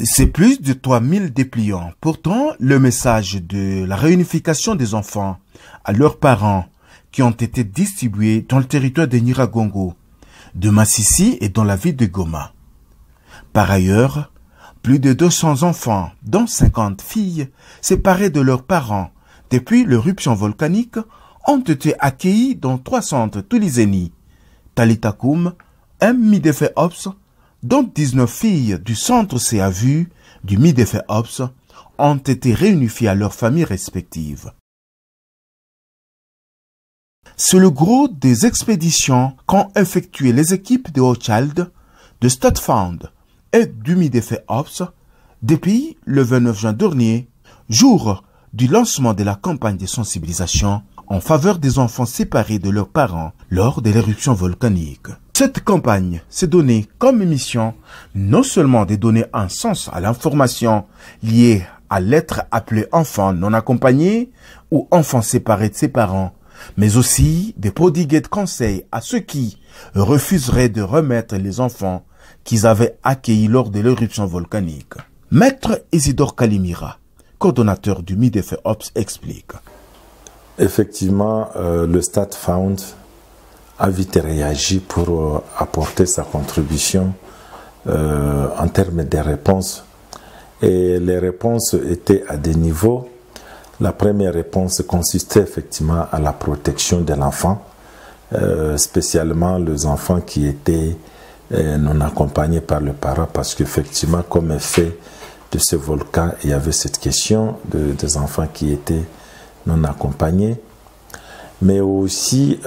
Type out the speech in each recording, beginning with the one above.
C'est plus de 3000 dépliants. Pourtant, le message de la réunification des enfants à leurs parents qui ont été distribués dans le territoire de Nyiragongo, de Masisi et dans la ville de Goma. Par ailleurs, plus de 200 enfants, dont 50 filles, séparés de leurs parents depuis l'éruption volcanique, ont été accueillis dans 3 centres Tulizeni, Talitakoum, Midefe Ops, dont 19 filles du centre CAVU du Midefe Ops ont été réunifiées à leurs familles respectives. C'est le gros des expéditions qu'ont effectué les équipes de Hochschild, de Stadtfound et du Midefe Ops depuis le 29 juin dernier, jour du lancement de la campagne de sensibilisation en faveur des enfants séparés de leurs parents lors de l'éruption volcanique. Cette campagne s'est donnée comme mission non seulement de donner un sens à l'information liée à l'être appelé enfant non accompagné ou enfant séparé de ses parents, mais aussi de prodiguer de conseils à ceux qui refuseraient de remettre les enfants qu'ils avaient accueillis lors de l'éruption volcanique. Maître Isidore Kalimira, coordonnateur du Midefe Ops, explique. Effectivement, le Stadtfound a vite réagi pour apporter sa contribution en termes de réponses. Et les réponses étaient à des niveaux. La première réponse consistait effectivement à la protection de l'enfant, spécialement les enfants qui étaient non accompagnés par le parent, parce qu'effectivement, comme effet de ce volcan, il y avait cette question des enfants qui étaient non accompagnés. Mais aussi,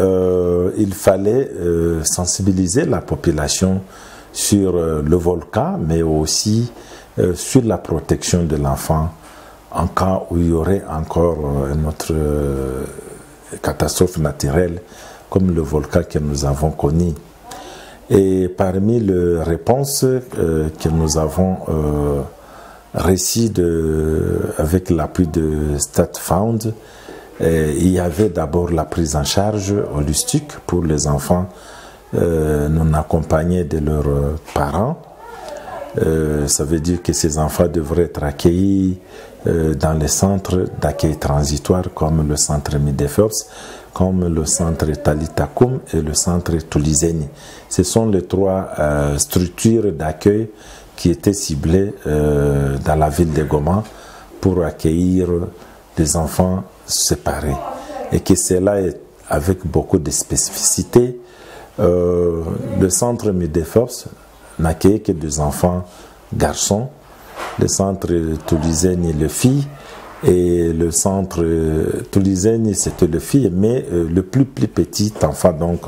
il fallait sensibiliser la population sur le volcan, mais aussi sur la protection de l'enfant en cas où il y aurait encore une autre catastrophe naturelle comme le volcan que nous avons connu. Et parmi les réponses que nous avons reçues avec l'appui de Stadtfound, il y avait d'abord la prise en charge holistique pour les enfants non accompagnés de leurs parents. Ça veut dire que ces enfants devraient être accueillis dans les centres d'accueil transitoire comme le centre Midefe Ops, comme le centre Talitakoum et le centre Tulizeni. Ce sont les 3 structures d'accueil qui étaient ciblées dans la ville de Goma pour accueillir des enfants séparés. Et que cela est avec beaucoup de spécificité. Le centre Midefe Ops n'accueillait que des enfants garçons, le centre Tulizeni les filles, et le centre Tulizeni c'était les filles, mais le plus petit enfant, donc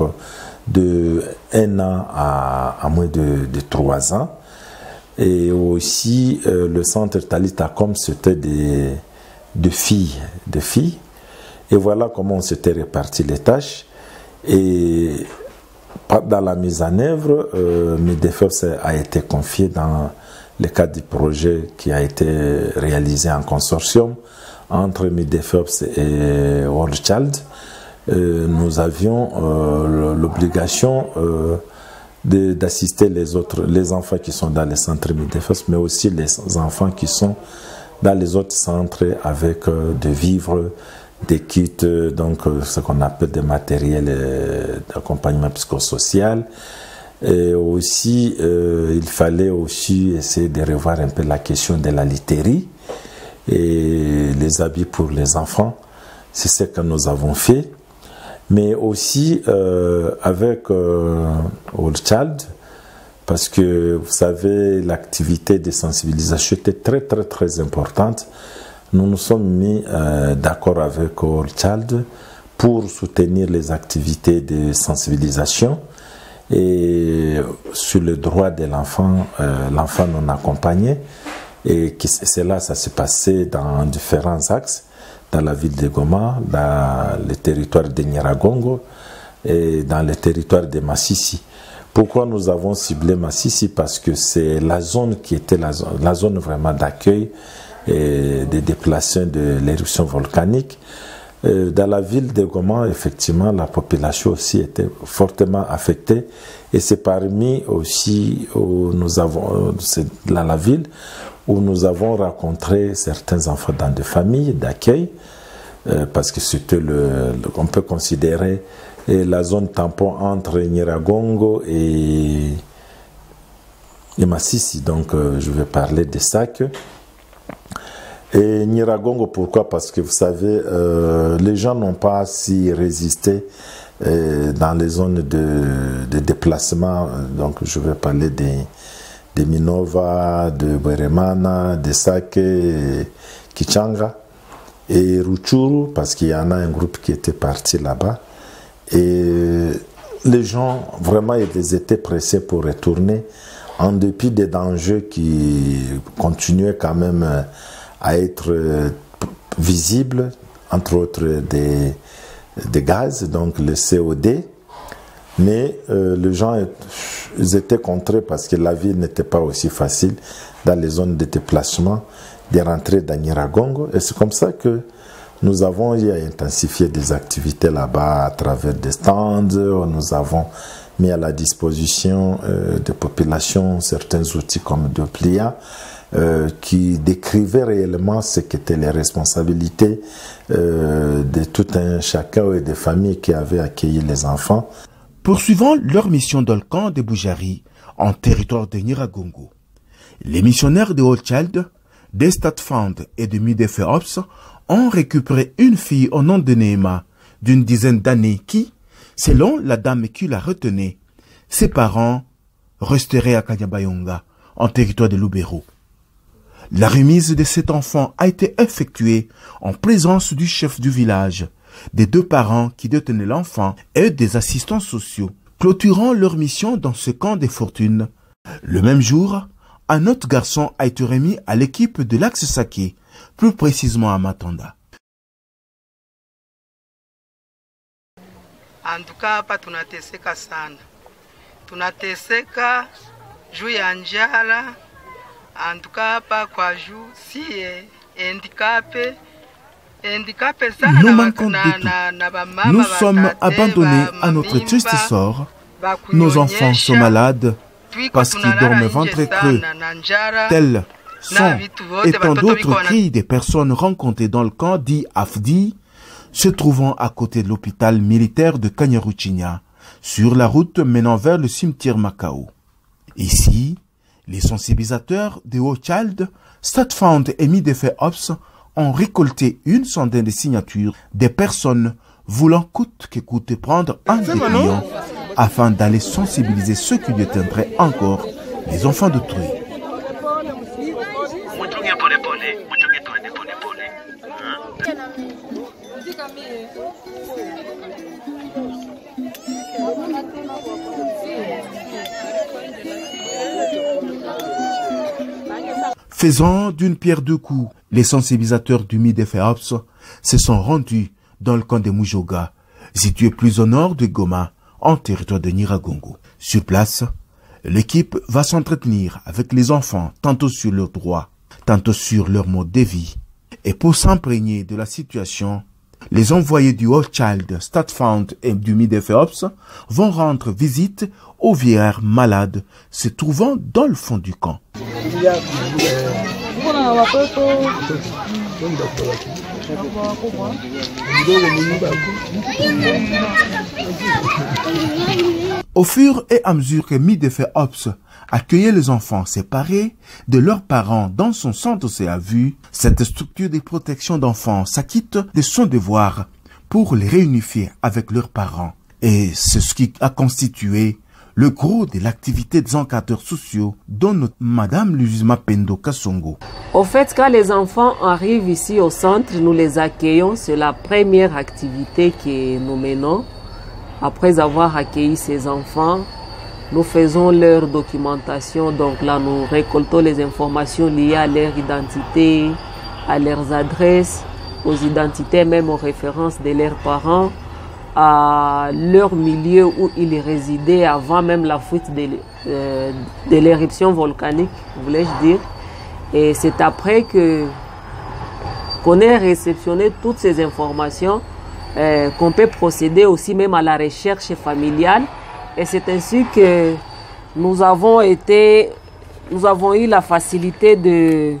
de 1 an à moins de 3 ans. Et aussi le centre Talitakoum c'était de filles. Et voilà comment on s'était réparti les tâches. Et dans la mise en œuvre, Midefe Ops a été confié dans le cadre du projet qui a été réalisé en consortium entre Midefe Ops et Hochschild. Nous avions l'obligation d'assister les enfants qui sont dans les centres Midefe Ops, mais aussi les enfants qui sont dans les autres centres avec des vivres, des kits, donc ce qu'on appelle des matériels d'accompagnement psychosocial. Et aussi, il fallait aussi essayer de revoir un peu la question de la literie et les habits pour les enfants. C'est ce que nous avons fait. Mais aussi avec Hochschild, parce que vous savez, l'activité de sensibilisation était très importante. Nous nous sommes mis d'accord avec Hochschild pour soutenir les activités de sensibilisation et sur le droit de l'enfant, l'enfant non accompagné. Et cela, ça s'est passé dans différents axes, dans la ville de Goma, dans le territoire de Nyiragongo et dans le territoire de Masisi. Pourquoi nous avons ciblé Masisi? Parce que c'est la zone qui était la zone vraiment d'accueil et des déplacés de l'éruption volcanique. Dans la ville de Goma, effectivement, la population aussi était fortement affectée. Et c'est parmi aussi où nous avons, c'est dans la ville où nous avons rencontré certains enfants dans des familles d'accueil, parce que c'était on peut considérer la zone tampon entre Nyiragongo et Masisi. Donc je vais parler de Sake. Et Nyiragongo, pourquoi? Parce que vous savez, les gens n'ont pas si résisté dans les zones de déplacement. Donc je vais parler de Minova, de Bweremana, de Sake, Kichanga et Ruchuru, parce qu'il y en a un groupe qui était parti là-bas. Et les gens, vraiment, ils étaient pressés pour retourner, en dépit des dangers qui continuaient quand même à être visibles, entre autres des gaz, donc le COD. Mais les gens, ils étaient contraints parce que la vie n'était pas aussi facile dans les zones de déplacement, de rentrer dans Nyiragongo. Et c'est comme ça que nous avons intensifié des activités là-bas à travers des stands. Nous avons mis à la disposition des populations certains outils comme Doplia, qui décrivaient réellement ce qu'étaient les responsabilités de tout un chacun et des familles qui avaient accueilli les enfants. Poursuivant leur mission dans le camp de Boujari, en territoire de Nyiragongo, les missionnaires de Hochschild, des Stadtfound et de Midefeops ont récupéré une fille au nom de Neema, d'une dizaine d'années qui, selon la dame qui la retenait, ses parents resteraient à Kanyabayonga, en territoire de Lubero. La remise de cet enfant a été effectuée en présence du chef du village, des deux parents qui détenaient l'enfant et des assistants sociaux, clôturant leur mission dans ce camp des fortunes. Le même jour, un autre garçon a été remis à l'équipe de l'Axe Sake, plus précisément à Matanda. En tout cas, hapa tunateseka sana. Tunateseka juu ya njala. En tout cas, hapa kwa juu sie handicapé sana. Nous manquons de tout. Nous sommes abandonnés à notre triste sort. Nos enfants sont malades parce qu'ils dorment ventre creux. Tels sont et tant d'autres cris des personnes rencontrées dans le camp dit Afdi, se trouvant à côté de l'hôpital militaire de Kanyaruchinya, sur la route menant vers le cimetière Macao. Ici, les sensibilisateurs de Hochschild, Stadtfound et Midefeops ont récolté une centaine de signatures des personnes voulant coûte que coûte prendre un dépliant afin d'aller sensibiliser ceux qui détiendraient encore les enfants d'autrui. Faisant d'une pierre deux coups, les sensibilisateurs du Midefeops se sont rendus dans le camp de Mujoga, situé plus au nord de Goma, en territoire de Nyiragongo. Sur place, l'équipe va s'entretenir avec les enfants, tantôt sur leurs droits, tantôt sur leur mode de vie. Et pour s'imprégner de la situation, les envoyés du Hochschild, Stadtfound et du Midefeops vont rendre visite aux vieillards malades se trouvant dans le fond du camp. Au fur et à mesure que Midefeops accueillait les enfants séparés de leurs parents dans son centre CAVU, cette structure de protection d'enfants s'acquitte de son devoir pour les réunifier avec leurs parents. Et c'est ce qui a constitué le gros de l'activité des encadreurs sociaux dont notre Madame Luzima Pendo Kasongo. Au fait, quand les enfants arrivent ici au centre, nous les accueillons. C'est la première activité que nous menons. Après avoir accueilli ces enfants, nous faisons leur documentation. Donc là, nous récoltons les informations liées à leur identité, à leurs adresses, aux identités, même aux références de leurs parents, à leur milieu où ils résidaient avant même la fuite de l'éruption volcanique, voulais-je dire. Et c'est après qu'on ait réceptionné toutes ces informations qu'on peut procéder aussi même à la recherche familiale. Et c'est ainsi que nous avons été nous avons eu la facilité de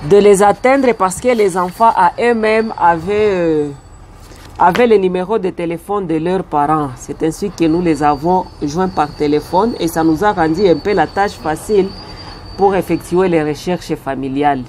les atteindre parce que les enfants à eux-mêmes avaient le numéro de téléphone de leurs parents. C'est ainsi que nous les avons joints par téléphone et ça nous a rendu un peu la tâche facile pour effectuer les recherches familiales.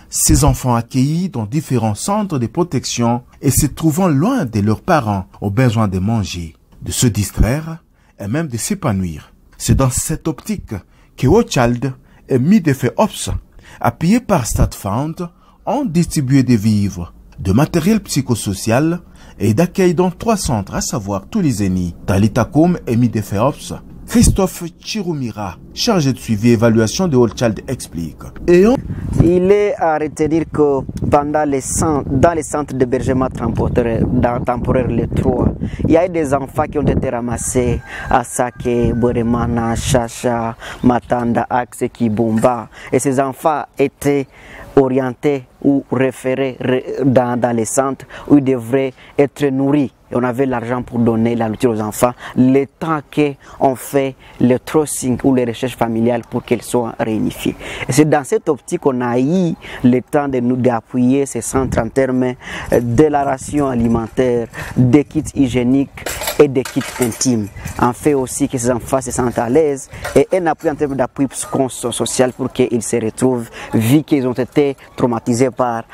Ces enfants accueillis dans différents centres de protection et se trouvant loin de leurs parents ont besoin de manger, de se distraire et même de s'épanouir. C'est dans cette optique que Hochschild et Middelfeld-Ops, appuyés par StatFound, ont distribué des vivres, de matériel psychosocial et d'accueil dans 3 centres, à savoir Tulizeni, Talitakum et Middelfeld-Ops. Christophe Chirumira, chargé de suivi et évaluation de Hochschild, explique. Il est à retenir que dans les centres d'hébergement temporaire, les 3, il y a eu des enfants qui ont été ramassés à Sake, Boremana, Chacha, Matanda, Axe, Kibumba. Et ces enfants étaient orientés ou référés dans les centres où ils devraient être nourris. Et on avait l'argent pour donner la nourriture aux enfants, le temps qu'on fait le tracing ou les recherches familiales pour qu'elles soient réunifiées. Et c'est dans cette optique qu'on a eu le temps d'appuyer ces centres en termes de la ration alimentaire, des kits hygiéniques et des kits intimes. En fait aussi que ces enfants se sentent à l'aise et un appui en termes d'appui psychosocial pour qu'ils se retrouvent, vu qu'ils ont été traumatisés par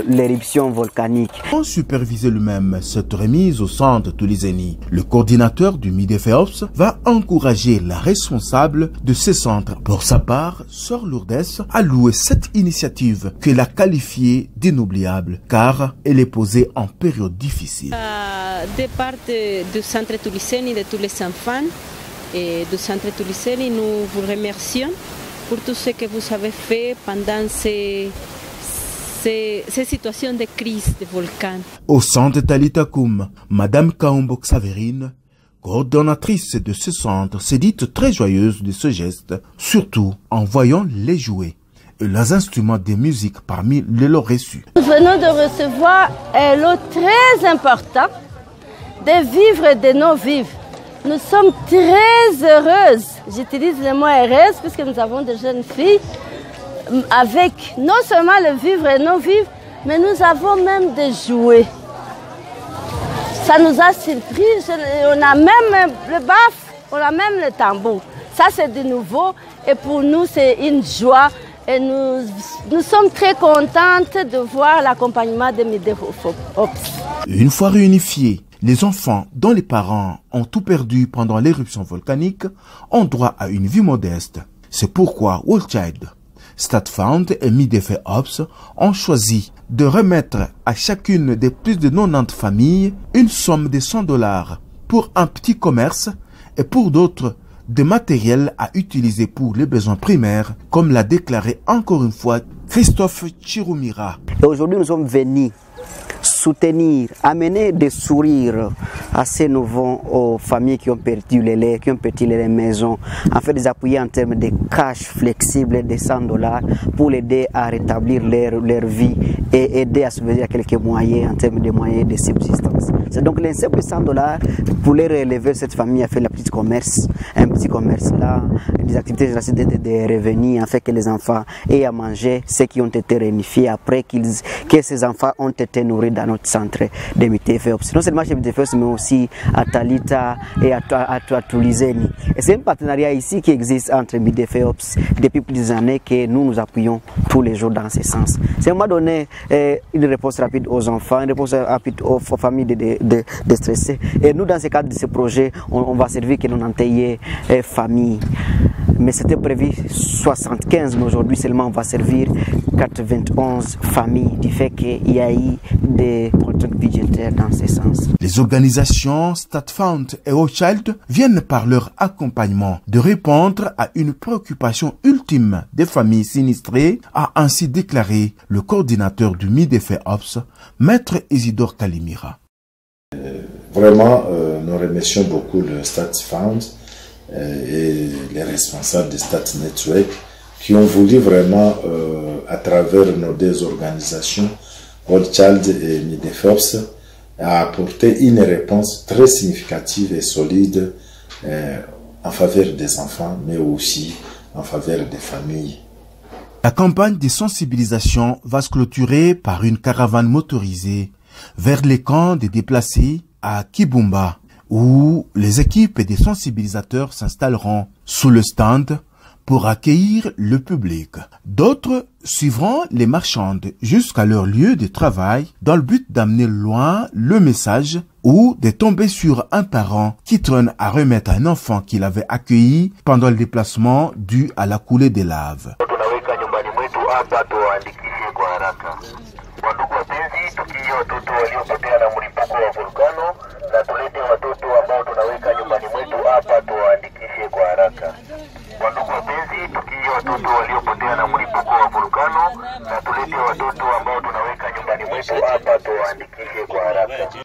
l'éruption volcanique. On supervisait lui-même cette remise au centre Tulizeni. Le coordinateur du Middelfeld-Ops va encourager la responsable de ce centre. Pour sa part, Sœur Lourdes a loué cette initiative qu'elle a qualifiée d'inoubliable car elle est posée en période difficile. De part du centre Tulizeni, de tous les enfants et du centre Tulizeni, nous vous remercions pour tout ce que vous avez fait pendant ces situations de crise de volcan. Au centre Talitakum, Madame Kaombo Xaverine, coordonnatrice de ce centre, s'est dite très joyeuse de ce geste, surtout en voyant les jouets et les instruments de musique parmi les lots reçus. Nous venons de recevoir un lot très important des vivres de nos vivres. Nous sommes très heureuses. J'utilise le mot heureuse puisque nous avons des jeunes filles avec non seulement le vivre et nos vivres, mais nous avons même des jouets. Ça nous a surpris. On a même le baf, on a même le tambour. Ça c'est du nouveau et pour nous c'est une joie. Et nous sommes très contentes de voir l'accompagnement de Middelfeld-Ops. Une fois réunifiés, les enfants dont les parents ont tout perdu pendant l'éruption volcanique ont droit à une vie modeste. C'est pourquoi Hochschild, StatFound et Middelfeld-Ops ont choisi de remettre à chacune des plus de 90 familles une somme de $100 pour un petit commerce et pour d'autres de matériel à utiliser pour les besoins primaires, comme l'a déclaré encore une fois Christophe Chirumira. Et aujourd'hui, nous sommes venus soutenir, amener des sourires à ces nouveaux familles qui ont perdu les laits, qui ont perdu les maisons, en fait les appuyer en termes de cash flexible de $100 pour l'aider à rétablir leur vie et aider à subvenir à quelques moyens en termes de moyens de subsistance. C'est donc les simples $100 pour les relever cette famille a fait un petit commerce là, des activités de revenus, en fait que les enfants aient à manger, ceux qui ont été réunifiés après que ces enfants ont été nourris dans notre centre de Middelfeld-Ops. Non seulement chez Middelfeld-Ops, mais aussi à Talita et à Tulizeni. Et c'est un partenariat ici qui existe entre Middelfeld-Ops depuis plusieurs années que nous appuyons tous les jours dans ce sens. C'est à un moment donné une réponse rapide aux enfants, une réponse rapide aux familles stressées. Et nous, dans ce cadre de ce projet, on va servir que nos antillais familles. Mais c'était prévu 75, mais aujourd'hui seulement on va servir 91 familles, du fait qu'il y a eu des contraintes budgétaires dans ce sens. Les organisations StatFound et Hochschild viennent par leur accompagnement de répondre à une préoccupation ultime des familles sinistrées, a ainsi déclaré le coordinateur du Middelfeld-Ops, Maître Isidore Kalimira. Vraiment, nous remercions beaucoup le StatFound et les responsables de Stat Network qui ont voulu vraiment, à travers nos deux organisations, Hochschild et Middelfeld-Ops, apporter une réponse très significative et solide en faveur des enfants, mais aussi en faveur des familles. La campagne de sensibilisation va se clôturer par une caravane motorisée vers les camps des déplacés à Kibumba, où les équipes des sensibilisateurs s'installeront sous le stand pour accueillir le public. D'autres suivront les marchandes jusqu'à leur lieu de travail dans le but d'amener loin le message ou de tomber sur un parent qui traîne à remettre un enfant qu'il avait accueilli pendant le déplacement dû à la coulée des laves. Wandugu wapenzi, tukio watoto waliopotea na mlipuko wa volkano na tulete watoto ambao tunaweka nyumbani mwetu hapa tuwaandikishe kwa haraka. Wandugu wapenzi, tukio watoto waliopotea na mlipuko wa volkano na tulete watoto ambao tunaweka nyumbani mwetu hapa tuwaandikishe kwa haraka.